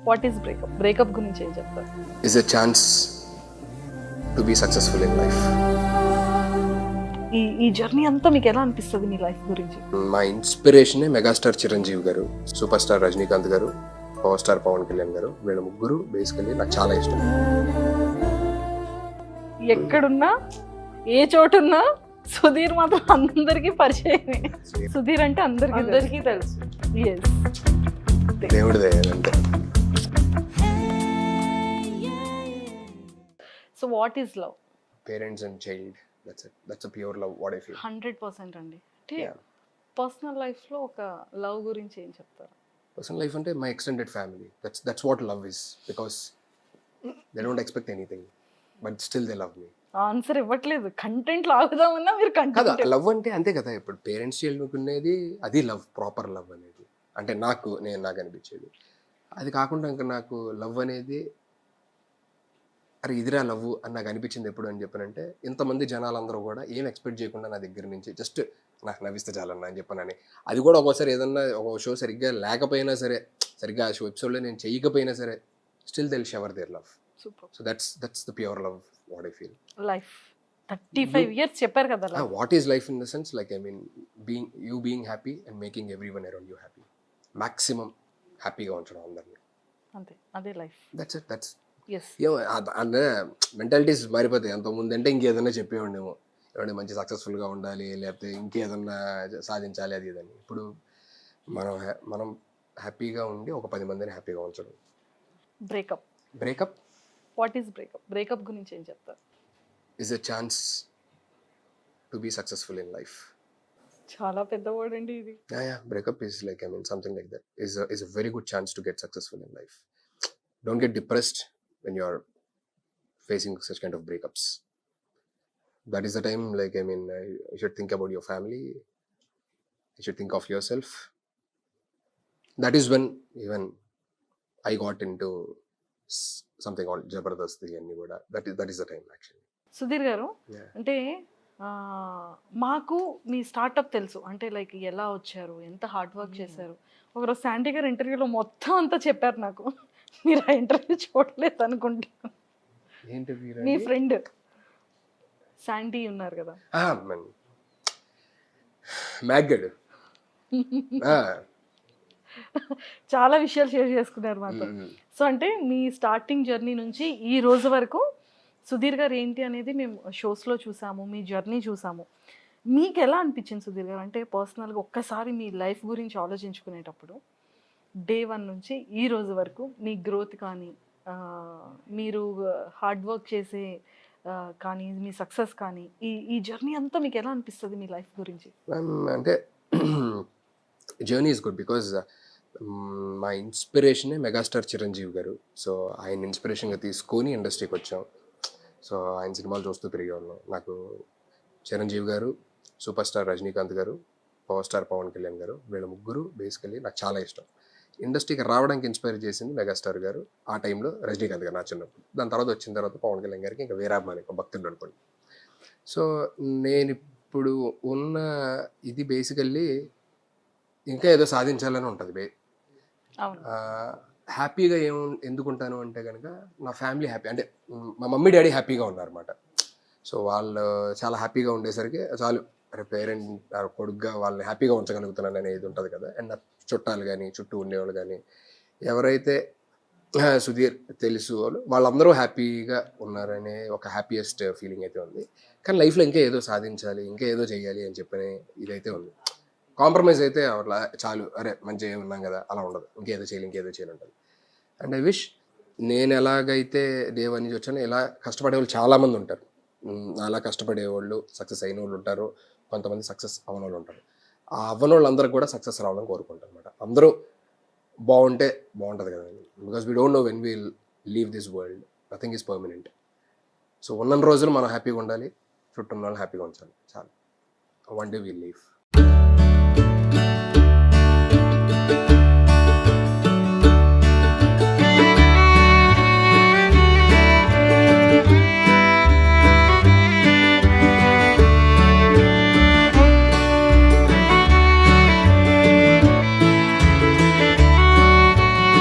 What is breakup? Breakup గురించి ఏం చెప్తారు? is a chance to be successful in life. ఈ జర్నీ అంతా మీకు ఎలా అనిపిస్తుంది మీ లైఫ్ గురించి? మా ఇన్స్పిరేషనే మెగాస్టార్ చిరంజీవి గారు, సూపర్ స్టార్ రజనీకాంత్ గారు, పవర్ స్టార్ పవన్ కళ్యాణ్ గారు. వీళ్ళ ముగ్గురు బేసికలీ నాకు చాలా ఇష్టం. ఎక్కడున్నా ఏ చోటున్నా సుధీర్ మాత్రం అందరికీ పరిచయమే. సుధీర్ అంటే అందరికీ తెలుసు. Yes. దేవుడి దయ అంతే. So what is love? Parents and child, that's a pure love, what I feel. 100% అండి. అంటే Yeah. పర్సనల్ లైఫ్ లో ఒక లవ్ గురించి ఏం చెప్తారు? Personal life అంటే my extended family, that's what love is, because they don't expect anything but still they love me. Answer ఇవ్వట్లేదు. Content లాగుదామన్నా మీరు కదా, కంటెంట్. లవ్ అంటే అంతే కదా. ఇప్పుడు పేరెంట్స్ చైల్డ్కునేది అది లవ్, ప్రాపర్ లవ్ అనేది. అంటే నాకు అనిపించేది అది కాకుండా ఇంకా నాకు లవ్ అనేది అరే ఇదిరా లవ్ అని నాకు అనిపించింది ఎప్పుడు అని చెప్పానంటే, ఇంతమంది జనాలందరూ కూడా ఏం ఎక్స్పెక్ట్ చేయకుండా నా దగ్గర నుంచి జస్ట్ నాకు నవ్విస్తే చాలన్నా అని చెప్పానని. అది కూడా ఒక్కోసారి ఏదన్నా ఒక షో సరిగ్గా లేకపోయినా సరే, సరిగ్గా ఆ షో ఎపిసోడ్లో నేను చేయకపోయినా సరే, still they'll shower their love. Super. So that's the pure love, what I feel. Life 35 years చెప్పారు కదా. What is life in the sense, like, I mean, being happy and making everyone around you happy. Maximum హ్యాపీగా ఉంచడం అందరినీ. అంతే, అదే life. That's Yes. అంటే mentalities మారిపోతాయి. అంతకుముందు అంటే ఇంకేదన్నా చెప్పేవాడేమో, ఏమంటే మంచి సక్సెస్ఫుల్గా ఉండాలి, లేకపోతే ఇంకేదన్నా సాధించాలి అది ఇదని. ఇప్పుడు మనం హ్యాపీగా ఉండి ఒక 10 మందిని హ్యాపీగా ఉంచడం. Breakup. What is breakup? Breakup గురించి ఏం చెప్తారు? is a chance to be successful in life. చాలా పెద్ద వర్డ్ అండి ఇది. Yeah, breakup is like, I mean, something like that is a very good chance to get successful in life. Don't get depressed when you're facing such kind of breakups. That is the time, like, I mean, you should think about your family, you should think of yourself. That is when even I got into something called Jabardasti and Nigoda. That is the time actually. Sudheer గారు, Yeah. అంటే మాకు మీ startup తెలుసు, అంటే like ఎలా వచ్చారు, ఎంత hard work చేశారు. ఒకరోజు శాండీ గారు ఇంటర్వ్యూలో మొత్తం అంతా చెప్పారు నాకు. మీరు ఆ ఇంటర్వ్యూ చూడలేదు అనుకుంటా. మీ ఫ్రెండ్ శాండీ ఉన్నారు కదా, మ్యాగ్గడ్. చాలా విషయాలు షేర్ చేసుకున్నారు మాతో. సో అంటే మీ స్టార్టింగ్ జర్నీ నుంచి ఈ రోజు వరకు సుధీర్ గారు ఏంటి అనేది మేము షోస్లో చూసాము, మీ జర్నీ చూసాము. మీకు ఎలా అనిపించింది సుధీర్ గారు? అంటే పర్సనల్గా ఒక్కసారి మీ లైఫ్ గురించి ఆలోచించుకునేటప్పుడు డే 1 నుంచి ఈ రోజు వరకు మీ గ్రోత్ కానీ, మీరు హార్డ్ వర్క్ చేసే కానీ, మీ సక్సెస్ కానీ, ఈ జర్నీ అంతా మీకు ఎలా అనిపిస్తుంది మీ లైఫ్ గురించి? అంటే జర్నీ ఈజ్ గుడ్ బికాజ్ మా ఇన్స్పిరేషనే మెగాస్టార్ చిరంజీవి గారు. సో ఆయన ఇన్స్పిరేషన్గా తీసుకొని ఇండస్ట్రీకి వచ్చాం. సో ఆయన సినిమాలు చూస్తూ పెరిగేవాళ్ళం. నాకు చిరంజీవి గారు, సూపర్ స్టార్ రజనీకాంత్ గారు, పవర్ స్టార్ పవన్ కళ్యాణ్ గారు, వీళ్ళ ముగ్గురు బేసికలీ నాకు చాలా ఇష్టం. ఇండస్ట్రీకి రావడానికి ఇన్స్పైర్ చేసింది మెగాస్టార్ గారు, ఆ టైంలో రజనీకాంత్ గారు నా చిన్నప్పుడు. దాని తర్వాత వచ్చిన తర్వాత పవన్ కళ్యాణ్ గారికి ఇంకా వేరాభిమాని, భక్తుడు అనుకోండి. సో నేను ఇప్పుడు ఉన్న ఇది బేసికల్లీ ఇంకా ఏదో సాధించాలని ఉంటుంది. హ్యాపీగా ఎందుకుంటాను అంటే కనుక నా ఫ్యామిలీ హ్యాపీ, అంటే మా మమ్మీ డాడీ హ్యాపీగా ఉన్నారన్నమాట. సో వాళ్ళు చాలా హ్యాపీగా ఉండేసరికి చాలు, అరే పేరెంట్ కొడుకుగా వాళ్ళని హ్యాపీగా ఉంచగలుగుతున్నాను అనేది ఉంటుంది కదా. అండ్ నా చుట్టాలు కానీ, చుట్టూ ఉండేవాళ్ళు కానీ, ఎవరైతే సుధీర్ తెలుసు వాళ్ళందరూ హ్యాపీగా ఉన్నారనే ఒక హ్యాపీయెస్ట్ ఫీలింగ్ అయితే ఉంది. కానీ లైఫ్లో ఇంకా ఏదో సాధించాలి, ఇంకా ఏదో చేయాలి అని చెప్పనే ఇదైతే ఉంది. కాంప్రమైజ్ అయితే అట్లా చాలు, అరే మంచిగా ఉన్నాం కదా అలా ఉండదు. ఇంకేదో చేయాలి ఉంటుంది. అండ్ ఐ విష్ నేను ఎలాగైతే డే 1 నుంచి వచ్చానో ఇలా కష్టపడే వాళ్ళు చాలామంది ఉంటారు. అలా కష్టపడే వాళ్ళు సక్సెస్ అయిన వాళ్ళు ఉంటారు, కొంతమంది సక్సెస్ అవ్వని వాళ్ళు ఉంటారు. ఆ అవ్వని వాళ్ళందరూ కూడా సక్సెస్ రావాలని కోరుకుంటారు అనమాట. అందరూ బాగుంటే బాగుంటుంది కదా, because we don't know when we'll leave this world, nothing is permanent. So ఉన్న రోజులు మనం హ్యాపీగా ఉండాలి, చుట్టూ ఉన్న వాళ్ళు హ్యాపీగా ఉంచాలి, చాలు. One day we'll leave.